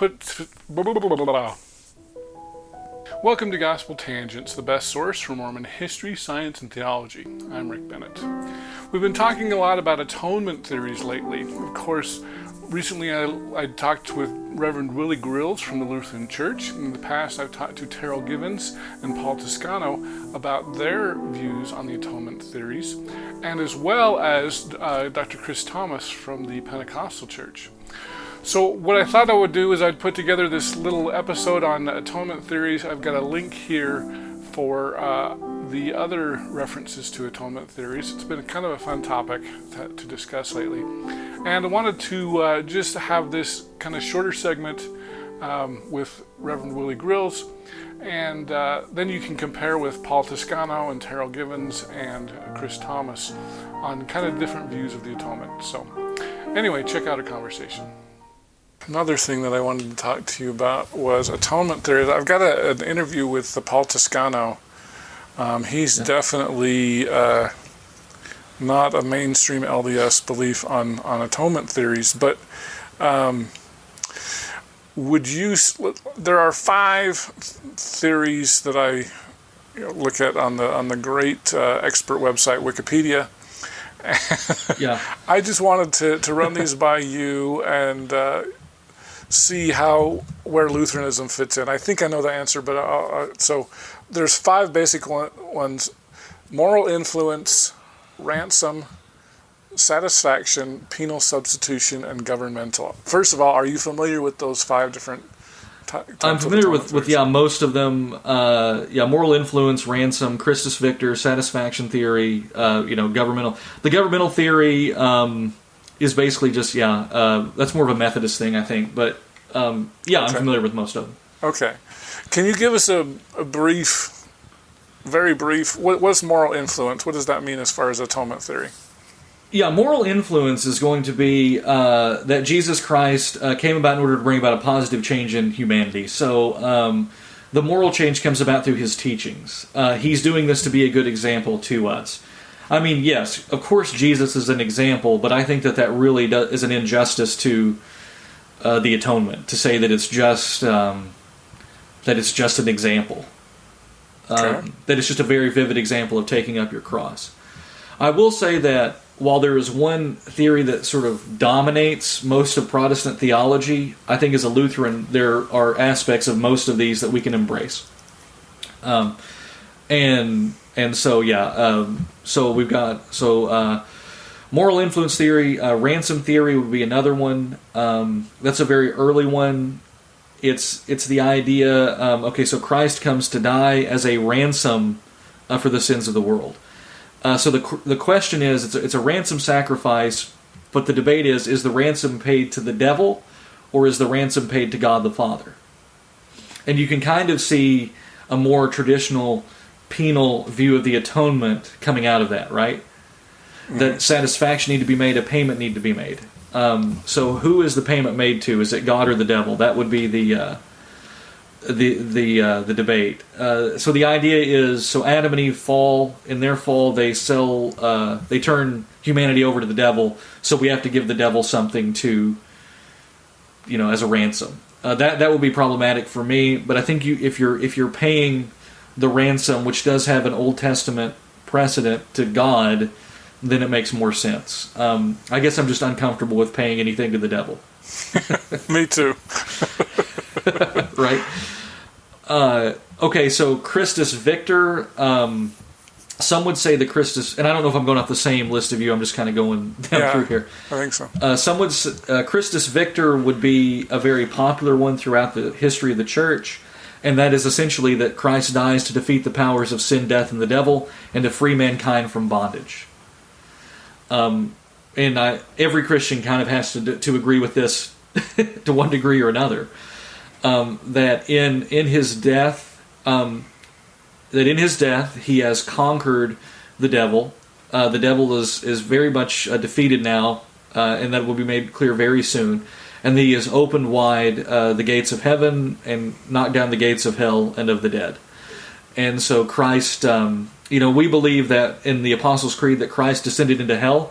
Welcome to Gospel Tangents, the best source for Mormon history, science, and theology. I'm Rick Bennett. We've been talking a lot about atonement theories lately. Of course, recently I talked with Reverend Willie from the Lutheran Church. In the past, I've talked to Terrell Givens and Paul Toscano about their views on the atonement theories, and as well as Dr. Chris Thomas from the Pentecostal Church. So what I thought I would do is I'd put together this little episode on atonement theories. I've got a link here for the other references to atonement theories. It's been kind of a fun topic to discuss lately. And I wanted to just have this kind of shorter segment with Reverend Willie Grills. And then you can compare with Paul Toscano and Terrell Givens and Chris Thomas on kind of different views of the atonement. So anyway, check out our conversation. Another thing that I wanted to talk to you about was atonement theory. I've got an interview with Paul Toscano. He's definitely not a mainstream LDS belief on atonement theories, but there are 5 theories that I look at on the great expert website Wikipedia. Yeah. I just wanted to run these by you and see where Lutheranism fits in. I think I know the answer, but so there's 5 basic ones: moral influence, ransom, satisfaction, penal substitution, and governmental. First of all, are you familiar with those 5 different types? I'm familiar with most of them. Moral influence, ransom, Christus Victor, satisfaction theory, governmental. The governmental theory is basically just, that's more of a Methodist thing, I think. But, I'm familiar with most of them. Okay. Can you give us a very brief, what's moral influence? What does that mean as far as atonement theory? Yeah, moral influence is going to be that Jesus Christ came about in order to bring about a positive change in humanity. So the moral change comes about through his teachings. He's doing this to be a good example to us. I mean, yes, of course Jesus is an example, but I think that really is an injustice to the atonement, to say that it's just an example. Okay. That it's just a very vivid example of taking up your cross. I will say that while there is one theory that sort of dominates most of Protestant theology, I think as a Lutheran there are aspects of most of these that we can embrace. So we've got moral influence theory, ransom theory would be another one. That's a very early one. It's the idea. So Christ comes to die as a ransom for the sins of the world. So the question is, it's a ransom sacrifice, but the debate is the ransom paid to the devil, or is the ransom paid to God the Father? And you can kind of see a more traditional penal view of the atonement coming out of that, right? Mm-hmm. That satisfaction need to be made, a payment need to be made. So who is the payment made to? Is it God or the devil? That would be the debate. So the idea is, so Adam and Eve fall. In their fall, they turn humanity over to the devil. So we have to give the devil something to, as a ransom. That would be problematic for me. But I think if you're paying the ransom, which does have an Old Testament precedent, to God, then it makes more sense. I guess I'm just uncomfortable with paying anything to the devil. Me too. Right? So Christus Victor, some would say that Christus, and I don't know if I'm going off the same list of you, I'm just kind of going down through here. I think so. Some would Christus Victor would be a very popular one throughout the history of the church, and that is essentially that Christ dies to defeat the powers of sin, death, and the devil, and to free mankind from bondage. Every Christian kind of has to agree with this to one degree or another. That in his death, he has conquered the devil. The devil is very much defeated now, and that will be made clear very soon. And he has opened wide the gates of heaven and knocked down the gates of hell and of the dead. And so Christ, we believe that in the Apostles' Creed that Christ descended into hell,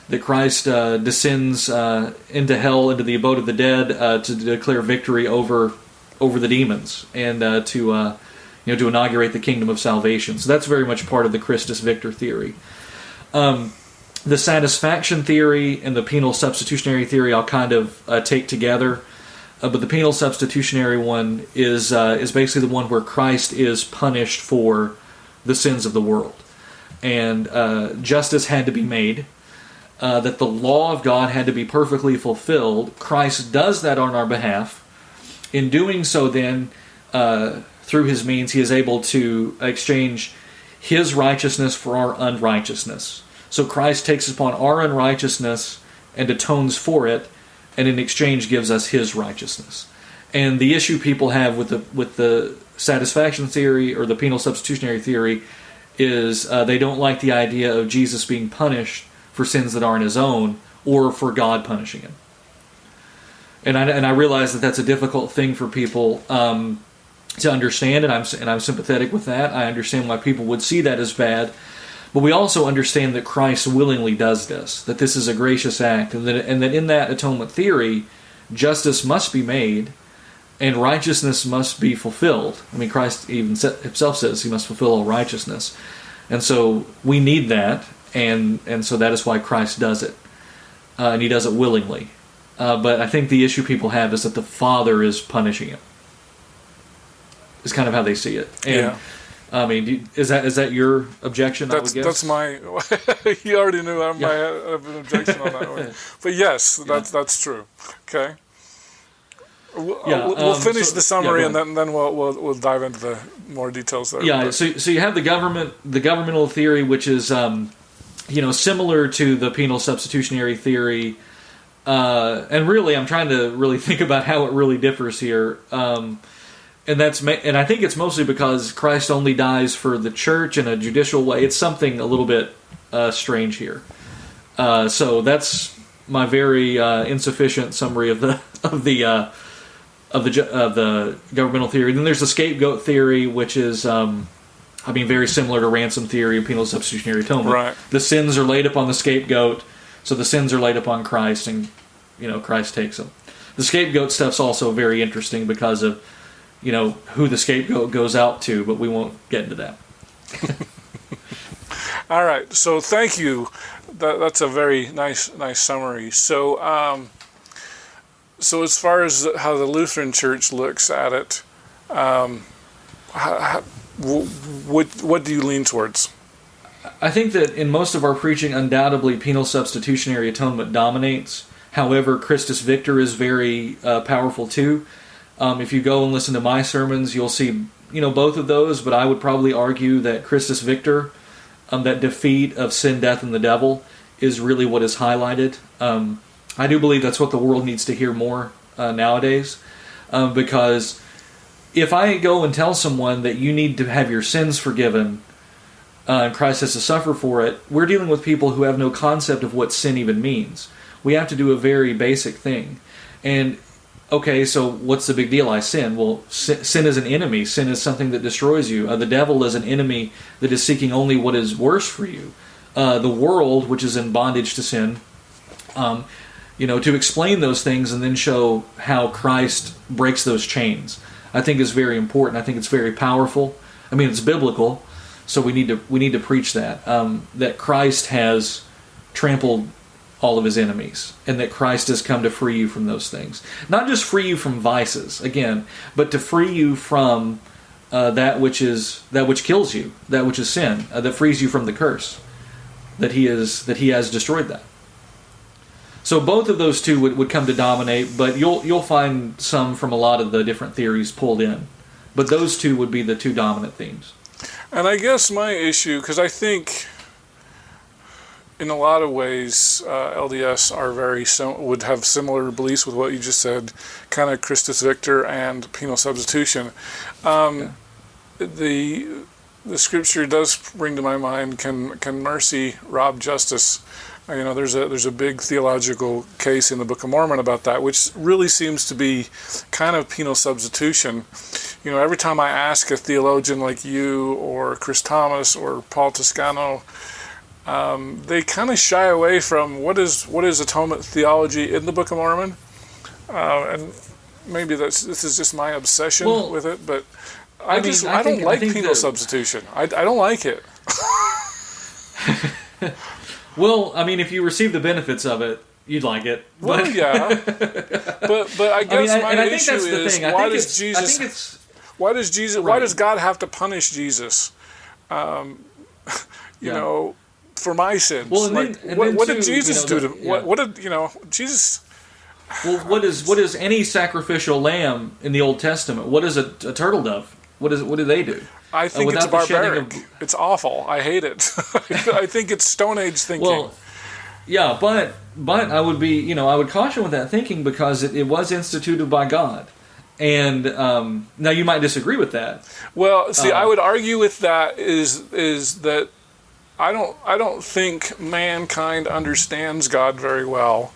that Christ descends into hell, into the abode of the dead, to declare victory over the demons and to inaugurate the kingdom of salvation. So that's very much part of the Christus Victor theory. The satisfaction theory and the penal substitutionary theory I'll kind of take together. But the penal substitutionary one is basically the one where Christ is punished for the sins of the world. And justice had to be made. That the law of God had to be perfectly fulfilled. Christ does that on our behalf. In doing so, then, through his means, he is able to exchange his righteousness for our unrighteousness. So Christ takes upon our unrighteousness and atones for it, and in exchange gives us his righteousness. And the issue people have with the satisfaction theory or the penal substitutionary theory is they don't like the idea of Jesus being punished for sins that aren't his own, or for God punishing him. And I realize that that's a difficult thing for people to understand, and I'm sympathetic with that. I understand why people would see that as bad, but we also understand that Christ willingly does this, that this is a gracious act, and that in that atonement theory, justice must be made, and righteousness must be fulfilled. I mean, Christ even himself says he must fulfill all righteousness, and so we need that, and so that is why Christ does it, and he does it willingly. But I think the issue people have is that the Father is punishing him. Is kind of how they see it. And, yeah. I mean, is that your objection? That's my. You already knew I might have an objection on that one, but yes, that's true. Okay. We'll finish the summary and then we'll dive into the more details there. Yeah. So you have the governmental theory, which is similar to the penal substitutionary theory, and really I'm trying to really think about how it really differs here. And I think it's mostly because Christ only dies for the church in a judicial way. It's something a little bit strange here. So that's my very insufficient summary of the governmental theory. Then there's the scapegoat theory, which is very similar to ransom theory and penal substitutionary atonement. Right. The sins are laid upon the scapegoat, so the sins are laid upon Christ, and Christ takes them. The scapegoat stuff's also very interesting because of who the scapegoat goes out to, but we won't get into that. All right, so thank you. That's a very nice summary. So, so as far as how the Lutheran Church looks at it, what do you lean towards? I think that in most of our preaching, undoubtedly, penal substitutionary atonement dominates. However, Christus Victor is very powerful too. If you go and listen to my sermons, you'll see, both of those, but I would probably argue that Christus Victor, that defeat of sin, death, and the devil, is really what is highlighted. I do believe that's what the world needs to hear more nowadays, because if I go and tell someone that you need to have your sins forgiven, and Christ has to suffer for it, we're dealing with people who have no concept of what sin even means. We have to do a very basic thing. And okay, so what's the big deal? I sin. Well, sin is an enemy. Sin is something that destroys you. The devil is an enemy that is seeking only what is worse for you. The world, which is in bondage to sin, to explain those things and then show how Christ breaks those chains, I think is very important. I think it's very powerful. I mean, it's biblical, so we need to preach that. That Christ has trampled all of his enemies, and that Christ has come to free you from those things. Not just free you from vices, again, but to free you from that which kills you, that which is sin, that frees you from the curse, that he has destroyed that. So both of those two would come to dominate, but you'll find some from a lot of the different theories pulled in. But those two would be the two dominant themes. And I guess my issue, because I think in a lot of ways, LDS would have similar beliefs with what you just said, kind of Christus Victor and penal substitution. The Scripture does bring to my mind, can mercy rob justice? There's a big theological case in the Book of Mormon about that, which really seems to be kind of penal substitution. Every time I ask a theologian like you or Chris Thomas or Paul Toscano, they kind of shy away from what is atonement theology in the Book of Mormon, and maybe this is just my obsession with it, but I don't like penal substitution. I don't like it. Well, I mean, if you receive the benefits of it, you'd like it. Well, yeah. But I guess my issue is why does God have to punish Jesus? You know, for my sins. Well, what did Jesus do to? What did Jesus? Well, what is any sacrificial lamb in the Old Testament? What is a turtle dove? What do they do? I think it's barbaric. It's awful. I hate it. I think it's Stone Age thinking. Well, yeah, but I would caution with that thinking because it was instituted by God, and now you might disagree with that. Well, see, I would argue with that is that I don't think mankind understands God very well,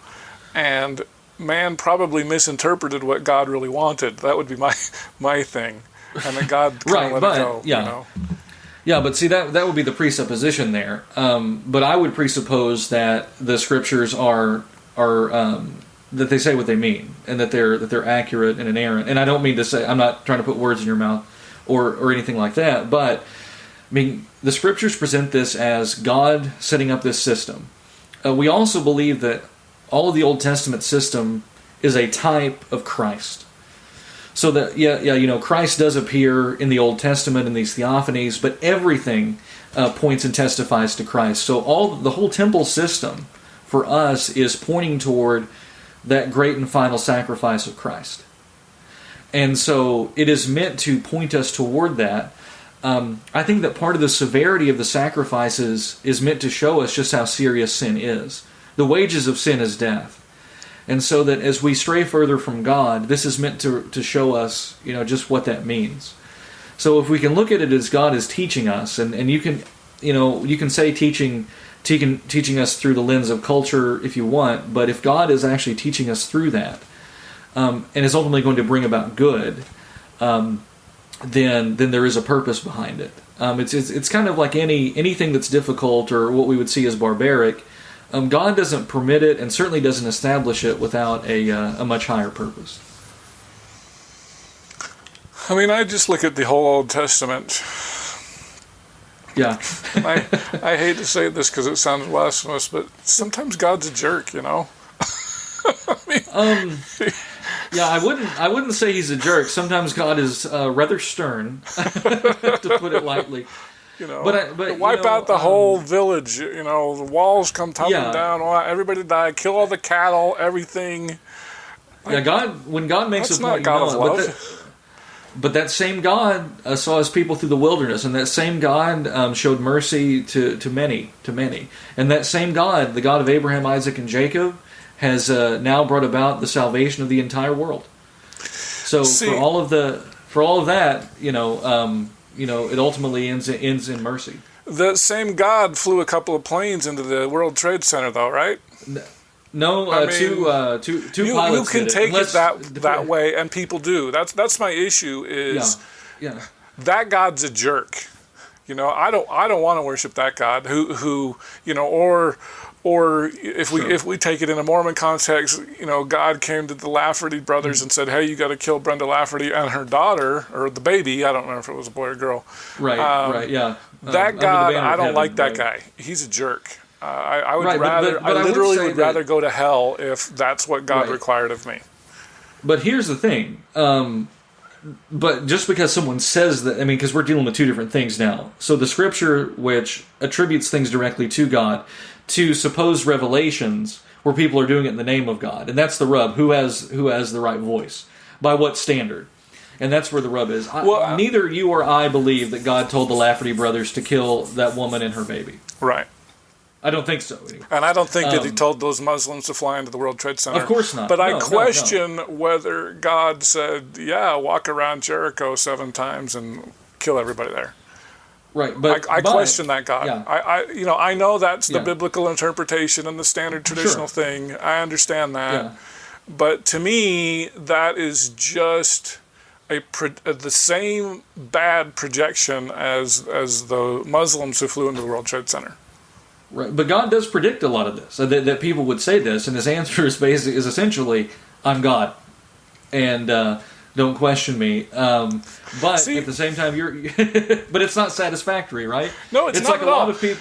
and man probably misinterpreted what God really wanted. That would be my thing. And that God let it go. Yeah, yeah, but see that would be the presupposition there. But I would presuppose that the scriptures are that they say what they mean and that they're accurate and inerrant. And I don't mean to say, I'm not trying to put words in your mouth or anything like that. But I mean the scriptures present this as God setting up this system. We also believe that all of the Old Testament system is a type of Christ. So that Christ does appear in the Old Testament in these theophanies, but everything points and testifies to Christ. So the whole temple system for us is pointing toward that great and final sacrifice of Christ, and so it is meant to point us toward that. I think that part of the severity of the sacrifices is meant to show us just how serious sin is. The wages of sin is death. And so that as we stray further from God, this is meant to show us, just what that means. So if we can look at it as God is teaching us, and you can say teaching us through the lens of culture if you want, but if God is actually teaching us through that, and is ultimately going to bring about good, then there is a purpose behind it. It's kind of like anything that's difficult or what we would see as barbaric. God doesn't permit it and certainly doesn't establish it without a much higher purpose. I mean, I just look at the whole Old Testament. Yeah. I hate to say this because it sounds blasphemous, but sometimes God's a jerk, I mean, yeah, I wouldn't say he's a jerk. Sometimes God is rather stern, to put it lightly. But wipe out the whole village. The walls come tumbling down. Everybody died. Kill all the cattle. Everything. When God makes a point, God of love. But that same God saw his people through the wilderness, and that same God showed mercy to many, and that same God, the God of Abraham, Isaac, and Jacob, has now brought about the salvation of the entire world. So for all of that, it ultimately ends in mercy. The same God flew a couple of planes into the World Trade Center, though, right? No, two pilots. You can take it that way, and people do. That's my issue. Is that God's a jerk? I don't want to worship that God. Who or if we take it in a Mormon context, God came to the Lafferty brothers and said, "Hey, you got to kill Brenda Lafferty and her daughter or the baby." I don't remember if it was a boy or girl. Right. Yeah. That God, I don't like that guy. He's a jerk. I would rather. I literally would rather go to hell if that's what God required of me. But here's the thing. But just because someone says that, because we're dealing with two different things now. So the Scripture, which attributes things directly to God, to supposed revelations where people are doing it in the name of God, and that's the rub. Who has the right voice? By what standard? And that's where the rub is. Neither you or I believe that God told the Lafferty brothers to kill that woman and her baby. Right. I don't think so. Anyway. And I don't think that he told those Muslims to fly into the World Trade Center. Of course not. But I question whether God said, walk around Jericho 7 times and kill everybody there. Right, but I question that God. Yeah. I know that's the biblical interpretation and the standard traditional thing. I understand that. Yeah. But to me, that is just the same bad projection as the Muslims who flew into the World Trade Center. Right. But God does predict a lot of this, that people would say this, and his answer is essentially, I'm God, and don't question me. But See, at the same time, but it's not satisfactory, right? No, it's not like at a all. lot of people.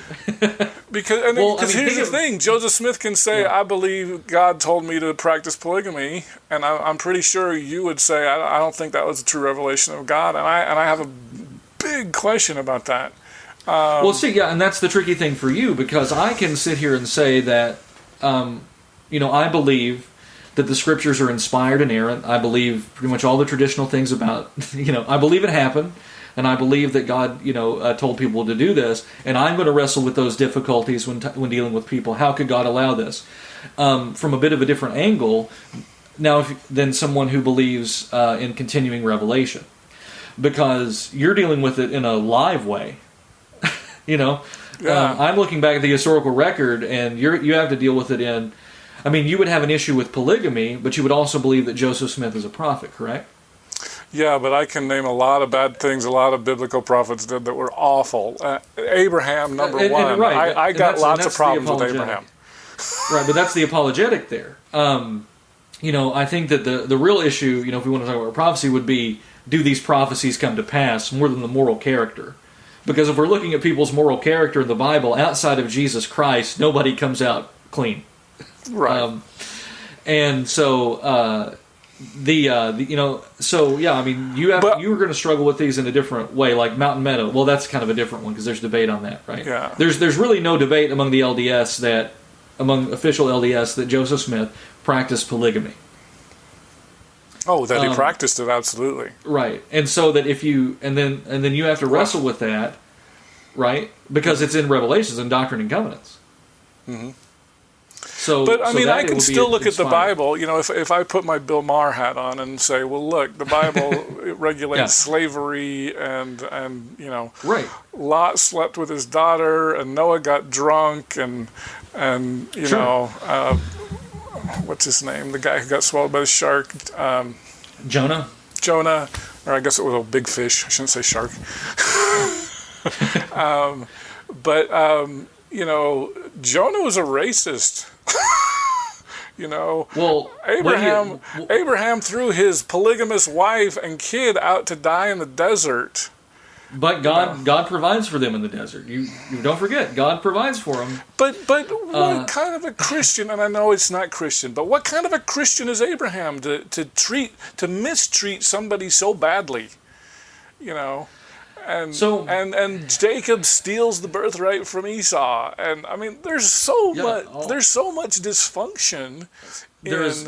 Because here's the thing: Joseph Smith can say, "I believe God told me to practice polygamy," and I'm pretty sure you would say, "I don't think that was a true revelation of God," and I have a big question about that. And that's the tricky thing for you, because I can sit here and say that, I believe that the Scriptures are inspired and inerrant. I believe pretty much all the traditional things about, I believe it happened, and I believe that God, told people to do this, and I'm going to wrestle with those difficulties when dealing with people. How could God allow this? From a bit of a different angle, now than someone who believes in continuing revelation, because you're dealing with it in a live way. I'm looking back at the historical record, and you have to deal with it in. I mean, you would have an issue with polygamy, but you would also believe that Joseph Smith is a prophet, correct? Yeah, but I can name a lot of bad things a lot of biblical prophets did that were awful. Abraham, number one. Right. I got lots of problems with Abraham. Right, but that's the apologetic there. I think that the real issue, if we want to talk about prophecy, would be, do these prophecies come to pass, more than the moral character? Because if we're looking at people's moral character in the Bible, outside of Jesus Christ, nobody comes out clean. Right. And so, you were going to struggle with these in a different way, like Mountain Meadow. Well, that's kind of a different one, because there's debate on that, right? Yeah. There's really no debate among the LDS among official LDS, that Joseph Smith practiced polygamy. Oh, that he practiced it, absolutely. Right. And so that and then you have to wrestle with that, right? Because it's in Revelations and Doctrine and Covenants. Mm-hmm. But I can still look at the Bible. If I put my Bill Maher hat on and say, "Well, look, the Bible regulates slavery, and right. Lot slept with his daughter, and Noah got drunk, and what's his name? The guy who got swallowed by the shark, Jonah, or I guess it was a big fish. I shouldn't say shark. Jonah was a racist." Well, Abraham threw his polygamous wife and kid out to die in the desert. But God provides for them in the desert. You don't forget, God provides for them. But what kind of a Christian? And I know it's not Christian, but what kind of a Christian is Abraham to mistreat somebody so badly? And Jacob steals the birthright from Esau, and I mean, there's so much dysfunction in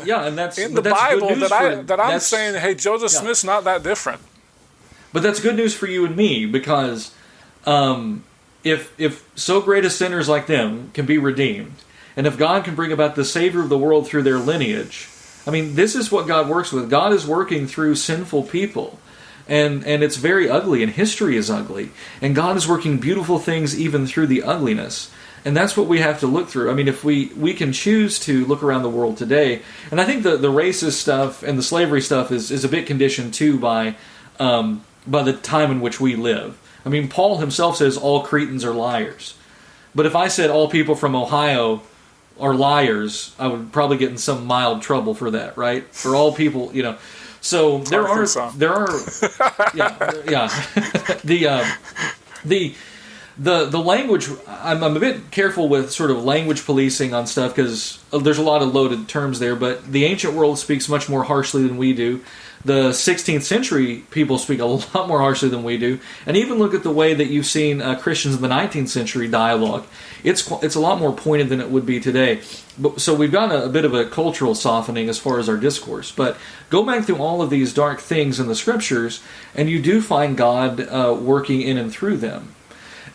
the Bible that I'm saying, hey, Joseph Smith's not that different. But that's good news for you and me, because if so great a sinners like them can be redeemed, and if God can bring about the Savior of the world through their lineage, I mean, this is what God works with. God is working through sinful people. And it's very ugly, and history is ugly. And God is working beautiful things even through the ugliness. And that's what we have to look through. I mean, if we can choose to look around the world today, and I think the racist stuff and the slavery stuff is a bit conditioned too by the time in which we live. I mean, Paul himself says all Cretans are liars. But if I said all people from Ohio are liars, I would probably get in some mild trouble for that, right? For all people, So there are the language. I'm a bit careful with sort of language policing on stuff, because there's a lot of loaded terms there. But the ancient world speaks much more harshly than we do. The 16th century people speak a lot more harshly than we do. And even look at the way that you've seen Christians in the 19th century dialogue. It's a lot more pointed than it would be today. So we've got a bit of a cultural softening as far as our discourse. But go back through all of these dark things in the Scriptures, and you do find God working in and through them.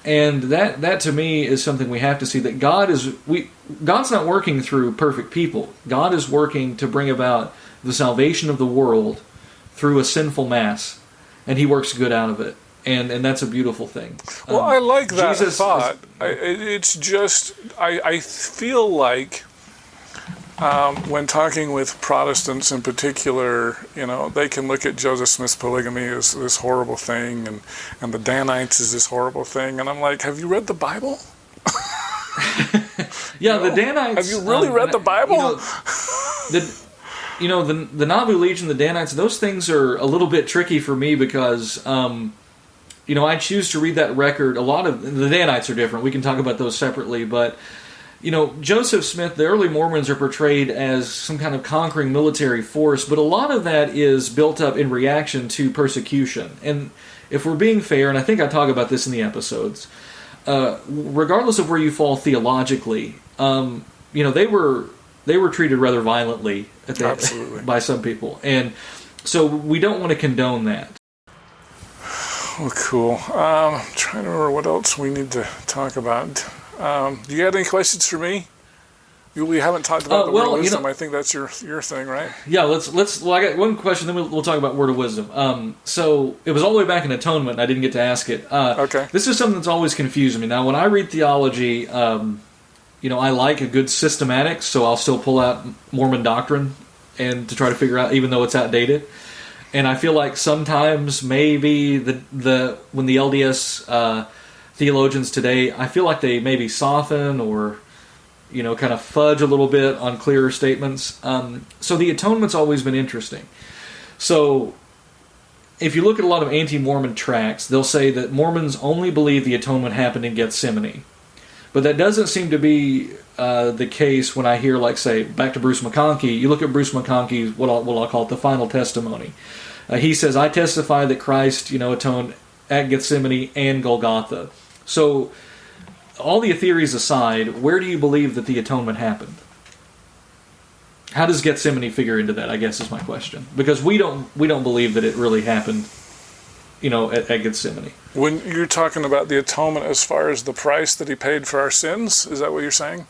And that to me is something we have to see, that God's not working through perfect people. God is working to bring about the salvation of the world through a sinful mass, and He works good out of it. And that's a beautiful thing. Well, I like that thought. It's just, I feel like when talking with Protestants in particular, they can look at Joseph Smith's polygamy as this horrible thing, and the Danites is this horrible thing. And I'm like, have you read the Bible? Yeah, the Danites. Have you really read the Bible? The Nauvoo Legion, the Danites, those things are a little bit tricky for me because, I choose to read that record. A lot of the Danites are different. We can talk about those separately, but Joseph Smith, the early Mormons are portrayed as some kind of conquering military force, but a lot of that is built up in reaction to persecution. And if we're being fair, and I think I talk about this in the episodes, regardless of where you fall theologically, they were treated rather violently by some people, and so we don't want to condone that. Well, cool. I'm trying to remember what else we need to talk about. Do you have any questions for me? We haven't talked about the word of wisdom. I think that's your thing, right? Yeah, let's. Well, I got one question, then we'll talk about word of wisdom. So it was all the way back in Atonement, and I didn't get to ask it. Okay. This is something that's always confused me. Now, when I read theology, I like a good systematic, so I'll still pull out Mormon doctrine and to try to figure out, even though it's outdated. And I feel like sometimes maybe when the LDS theologians today, I feel like they maybe soften or kind of fudge a little bit on clearer statements. So the Atonement's always been interesting. So if you look at a lot of anti-Mormon tracts, they'll say that Mormons only believe the Atonement happened in Gethsemane. But that doesn't seem to be the case when I hear, like, say, back to Bruce McConkie. You look at Bruce McConkie's, what I'll call it, the final testimony. He says, I testify that Christ, atoned at Gethsemane and Golgotha. So, all the theories aside, where do you believe that the atonement happened? How does Gethsemane figure into that, I guess, is my question. Because we don't believe that it really happened, at Gethsemane. When you're talking about the atonement as far as the price that he paid for our sins, is that what you're saying?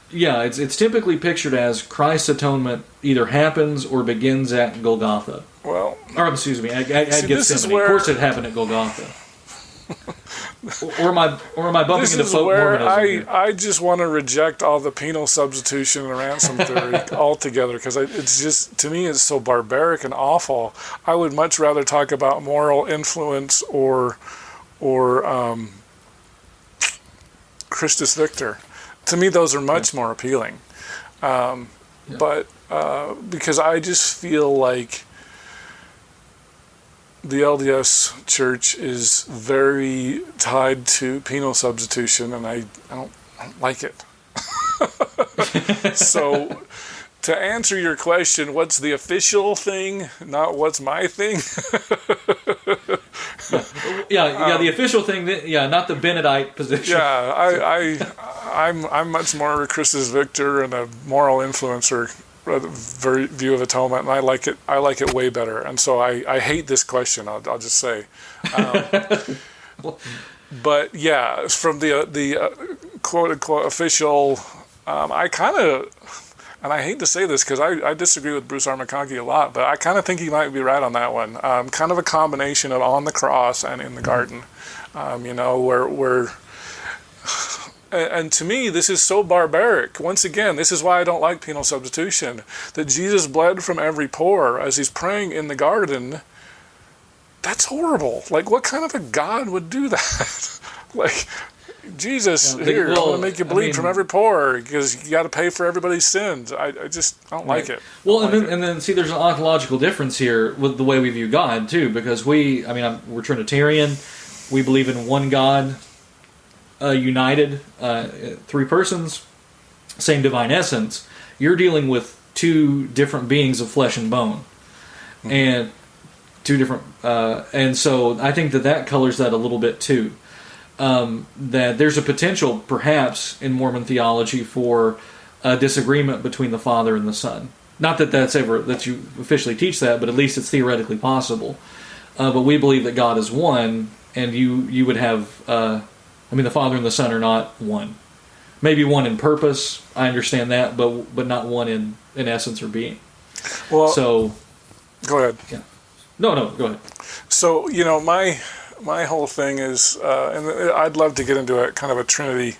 Yeah, it's typically pictured as Christ's atonement either happens or begins at Golgotha. Well, at Gethsemane. Of course, it happened at Golgotha. or am I bumping into folk Mormonism? I just want to reject all the penal substitution and ransom theory altogether, because it's just, to me, it's so barbaric and awful. I would much rather talk about moral influence or Christus Victor. To me, those are much more appealing. But because I just feel like the LDS Church is very tied to penal substitution, and I don't like it. So, to answer your question, what's the official thing, not what's my thing? The official thing, not the Benedite position. Yeah, I'm much more of a Christus Victor and a moral influencer view of atonement, and I like it way better. And so I hate this question. I'll just say, but yeah, from the quote unquote official, I kind of, and I hate to say this because I disagree with Bruce R. McConkie a lot, but I kind of think he might be right on that one. Kind of a combination of on the cross and in the garden, where. And to me, this is so barbaric. Once again, this is why I don't like penal substitution. That Jesus bled from every pore as he's praying in the garden. That's horrible. Like, what kind of a God would do that? Like, Jesus, I'm going to make you bleed from every pore because you got to pay for everybody's sins. I don't like it. Well, and then see, there's an ontological difference here with the way we view God, too, because we're Trinitarian. We believe in one God. United, three persons, same divine essence. You're dealing with two different beings of flesh and bone, and two different. And so I think that colors that a little bit too. That there's a potential, perhaps, in Mormon theology for a disagreement between the Father and the Son. Not that you officially teach that, but at least it's theoretically possible. But we believe that God is one, and you would have. The Father and the Son are not one. Maybe one in purpose, I understand that, but not one in essence or being. Well, so go ahead. Yeah. No, go ahead. So, my whole thing is, and I'd love to get into a kind of a Trinity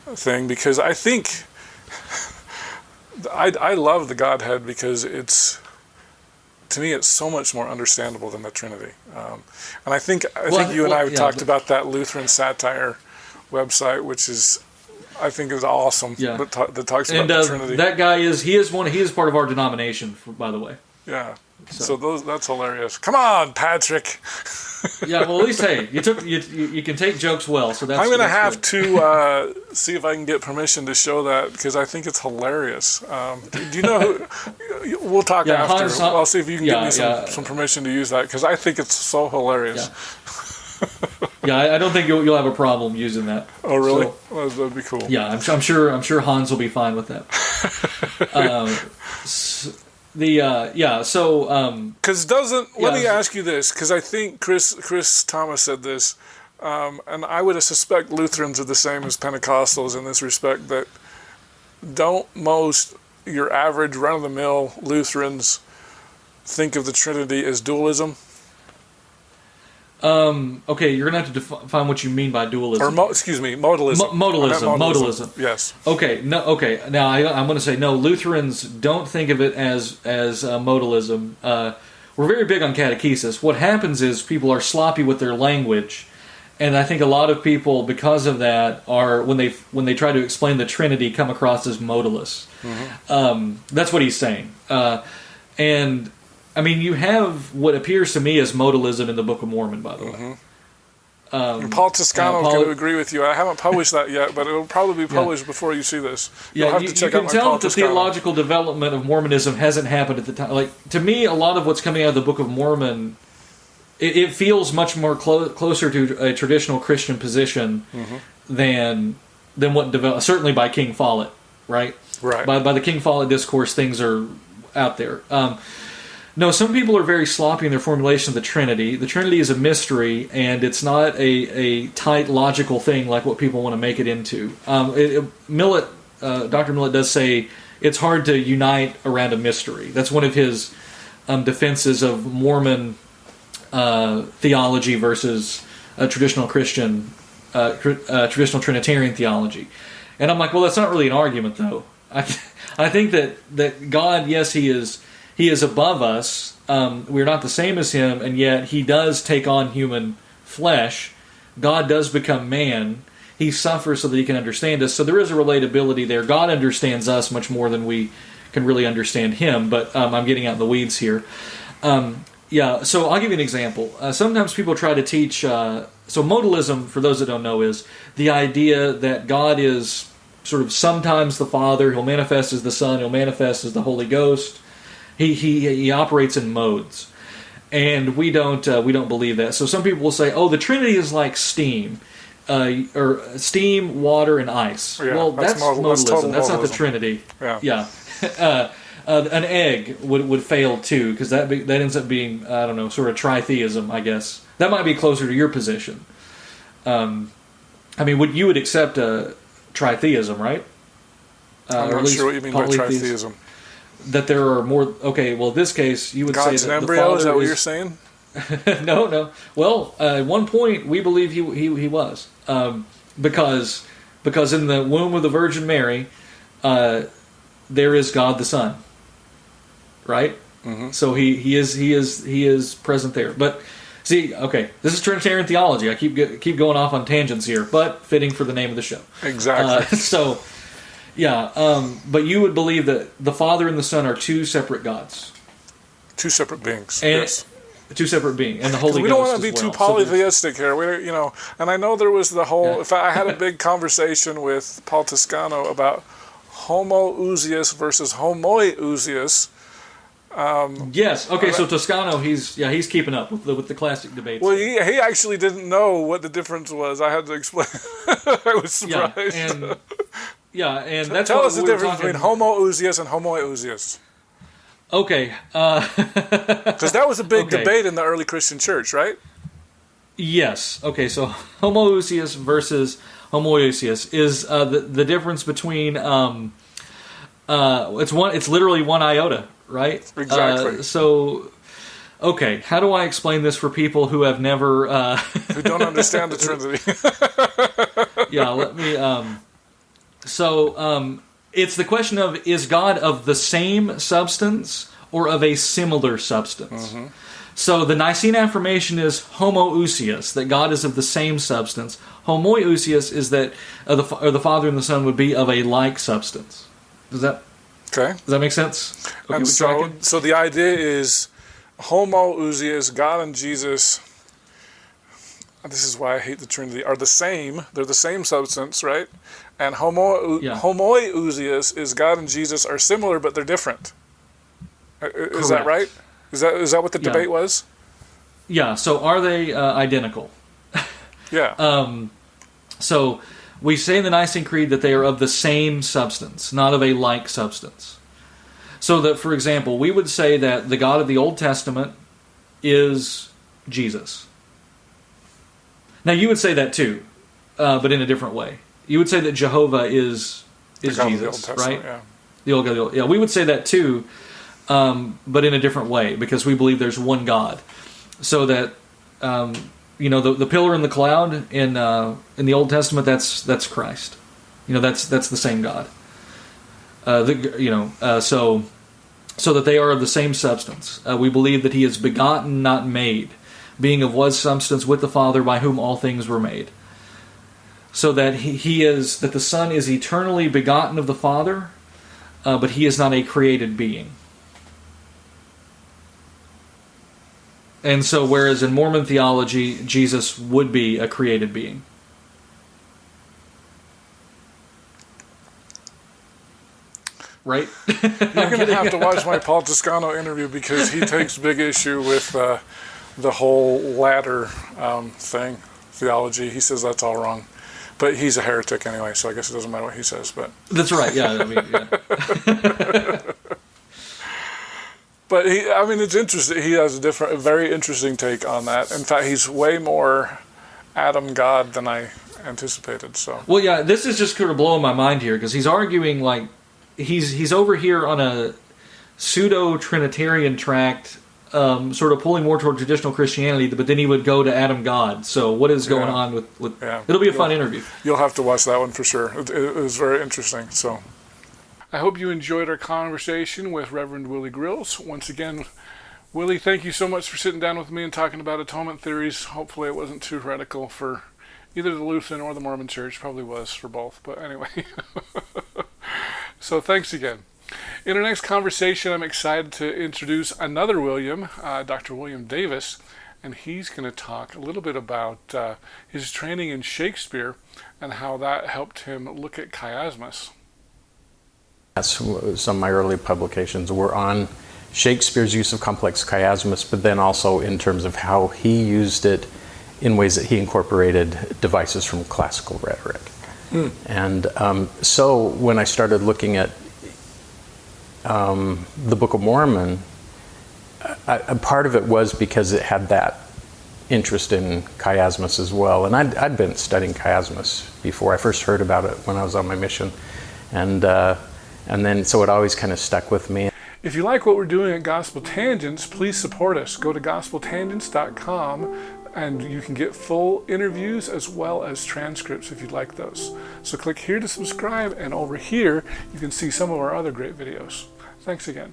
thing, because I think I love the Godhead because to me, it's so much more understandable than the Trinity. And I think you and I have talked about that Lutheran satire website, which is, I think is awesome. Yeah. That talks about the Trinity. That guy he is part of our denomination, by the way. Yeah. So that's hilarious. Come on, Patrick. Yeah, well, at least hey, you can take jokes well. So that's. I'm gonna have to see if I can get permission to show that because I think it's hilarious. Do you know who? We'll talk after. I'll see if you can give me some permission to use that because I think it's so hilarious. Yeah, I don't think you'll have a problem using that. Oh, really? Well, that'd be cool. Yeah, I'm sure Hans will be fine with that. Because let me ask you this, because I think Chris Thomas said this, and I would suspect Lutherans are the same as Pentecostals in this respect, that don't most your average run-of-the-mill Lutherans think of the Trinity as dualism? Okay, you're gonna have to define what you mean by dualism. Or modalism. Modalism. Yes. Okay. No. Okay. Now I'm going to say no. Lutherans don't think of it as modalism. We're very big on catechesis. What happens is people are sloppy with their language, and I think a lot of people, because of that, are when they try to explain the Trinity, come across as modalists. Mm-hmm. That's what he's saying. And I mean, you have what appears to me as modalism in the Book of Mormon, by the way. Mm-hmm. Paul Toscano can agree with you. I haven't published that yet, but it will probably be published before you see this. You'll have to check out my Paul Toscano. You can tell that the theological development of Mormonism hasn't happened at the time. Like, to me, a lot of what's coming out of the Book of Mormon, it feels much more closer to a traditional Christian position than what developed, certainly by King Follett, right? Right. By the King Follett discourse, things are out there. No, some people are very sloppy in their formulation of the Trinity. The Trinity is a mystery, and it's not a tight, logical thing like what people want to make it into. Dr. Millett does say it's hard to unite around a mystery. That's one of his defenses of Mormon theology versus traditional Christian, traditional Trinitarian theology. And I'm like, well, that's not really an argument, though. I think that God, yes, He is above us. We're not the same as Him, and yet He does take on human flesh. God does become man. He suffers so that He can understand us. So there is a relatability there. God understands us much more than we can really understand Him, but I'm getting out in the weeds here. So I'll give you an example. Sometimes people try to teach... so modalism, for those that don't know, is the idea that God is sort of sometimes the Father, He'll manifest as the Son, He'll manifest as the Holy Ghost. He operates in modes, and we don't believe that. So some people will say, "Oh, the Trinity is like steam, or steam, water, and ice." Yeah, well, that's modalism. That's not the Trinity. Yeah. An egg would fail too, because that ends up being, I don't know, sort of tritheism, I guess. That might be closer to your position. I mean, you would accept a tritheism, right? I'm not sure what you mean by tritheism. That there are more. Okay, well, in this case, you would God's say that an embryo. Is that what you're saying? No. Well, at one point we believe he was, because in the womb of the Virgin Mary, there is God the Son, right? Mm-hmm. So he is present there. But see, okay, this is Trinitarian theology. I keep going off on tangents here, but fitting for the name of the show. Exactly. But you would believe that the Father and the Son are two separate gods. Two separate beings, and yes. Two separate beings, and the Holy Ghost. We don't want to be too polytheistic here. And I know there was the whole... Yeah. In fact, I had a big conversation with Paul Toscano about homoousios versus homoiousios. Yes. Okay. So Toscano, he's keeping up with the classic debates. Well, he actually didn't know what the difference was. I had to explain. I was surprised. And that's tell us the difference between homoousios and homoiousios. Okay. Because that was a big debate in the early Christian church, right? Yes. Okay. So homoousios versus homoiousios is the difference between it's literally one iota, right? Exactly. Okay, how do I explain this for people who have never who don't understand the Trinity? Yeah, let me. It's the question of, is God of the same substance or of a similar substance? Mm-hmm. So the Nicene affirmation is homoousios, that God is of the same substance. Homoousios is that the Father and the Son would be of a like substance. Does that make sense? Okay, and so the idea is homoousios, God and Jesus, this is why I hate the Trinity, are the same. They're the same substance, right? And homoousios is God and Jesus are similar, but they're different. Is that right? Is that what the debate was? Yeah. So are they identical? Yeah. So we say in the Nicene Creed that they are of the same substance, not of a like substance. So that, for example, we would say that the God of the Old Testament is Jesus. Now you would say that too, but in a different way. You would say that Jehovah is Jesus, right? Yeah. The old God. Yeah, we would say that too. But in a different way, because we believe there's one God. So that the pillar in the cloud in the Old Testament, that's Christ. That's the same God. So that they are of the same substance. We believe that He is begotten, not made, being of one substance with the Father, by whom all things were made. So that that the Son is eternally begotten of the Father, but He is not a created being. And so, whereas in Mormon theology, Jesus would be a created being. Right? You're going to have to watch my Paul Toscano interview, because he takes big issue with the whole ladder thing, theology. He says that's all wrong. But he's a heretic anyway, so I guess it doesn't matter what he says. But that's right, yeah. But it's interesting. He has a very interesting take on that. In fact, he's way more Adam God than I anticipated. So. Well, yeah, this is just kind of blowing my mind here, because he's arguing like he's over here on a pseudo-Trinitarian tract, sort of pulling more toward traditional Christianity, but then he would go to Adam God. So what is going on with it'll be a fun interview. You'll have to watch that one for sure. It was very interesting. So. I hope you enjoyed our conversation with Reverend Willie Grills. Once again, Willie, thank you so much for sitting down with me and talking about atonement theories. Hopefully it wasn't too heretical for either the Lutheran or the Mormon Church. Probably was for both, but anyway. So thanks again. In our next conversation, I'm excited to introduce another William, Dr. William Davis, and he's going to talk a little bit about his training in Shakespeare and how that helped him look at chiasmus. Some of my early publications were on Shakespeare's use of complex chiasmus, but then also in terms of how he used it in ways that he incorporated devices from classical rhetoric. And so when I started looking at the Book of Mormon, a part of it was because it had that interest in chiasmus as well. And I'd been studying chiasmus before. I first heard about it when I was on my mission. And then, so it always kind of stuck with me. If you like what we're doing at Gospel Tangents, please support us. Go to gospeltangents.com and you can get full interviews as well as transcripts if you'd like those. So click here to subscribe, and over here you can see some of our other great videos. Thanks again.